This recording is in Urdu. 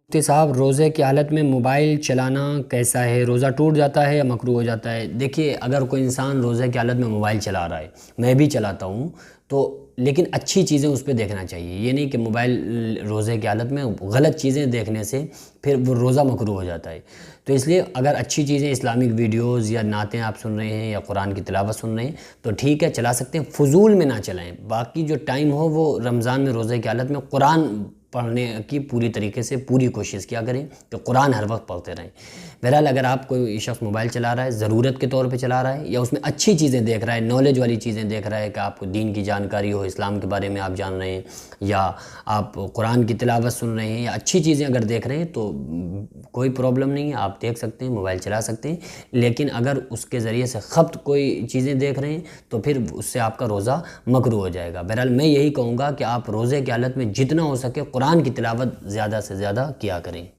مفتی صاحب، روزے کی حالت میں موبائل چلانا کیسا ہے؟ روزہ ٹوٹ جاتا ہے یا مکروہ ہو جاتا ہے؟ دیکھیے، اگر کوئی انسان روزے کی حالت میں موبائل چلا رہا ہے، میں بھی چلاتا ہوں، تو لیکن اچھی چیزیں اس پہ دیکھنا چاہیے۔ یہ نہیں کہ موبائل روزے کی حالت میں غلط چیزیں دیکھنے سے پھر وہ روزہ مکروہ ہو جاتا ہے۔ تو اس لیے اگر اچھی چیزیں، اسلامک ویڈیوز یا نعتیں آپ سن رہے ہیں یا قرآن کی تلاوت سن رہے ہیں تو ٹھیک ہے، چلا سکتے ہیں، فضول میں نہ چلائیں۔ باقی جو ٹائم ہو وہ رمضان میں روزے کی حالت میں قرآن پڑھنے کی پوری طریقے سے پوری کوشش کیا کریں کہ قرآن ہر وقت پڑھتے رہیں۔ بہرحال اگر آپ کوئی شخص موبائل چلا رہا ہے، ضرورت کے طور پہ چلا رہا ہے، یا اس میں اچھی چیزیں دیکھ رہا ہے، نالج والی چیزیں دیکھ رہا ہے کہ آپ کو دین کی جانکاری ہو، اسلام کے بارے میں آپ جان رہے ہیں، یا آپ قرآن کی تلاوت سن رہے ہیں، یا اچھی چیزیں اگر دیکھ رہے ہیں تو کوئی پرابلم نہیں ہے، آپ دیکھ سکتے ہیں، موبائل چلا سکتے ہیں۔ لیکن اگر اس کے ذریعے سے خبط کوئی چیزیں دیکھ رہے ہیں تو پھر اس سے آپ کا روزہ مکروہ ہو جائے گا۔ بہرحال میں یہی کہوں گا کہ آپ روزے کی حالت میں جتنا ہو سکے قرآن کی تلاوت زیادہ سے زیادہ کیا کریں۔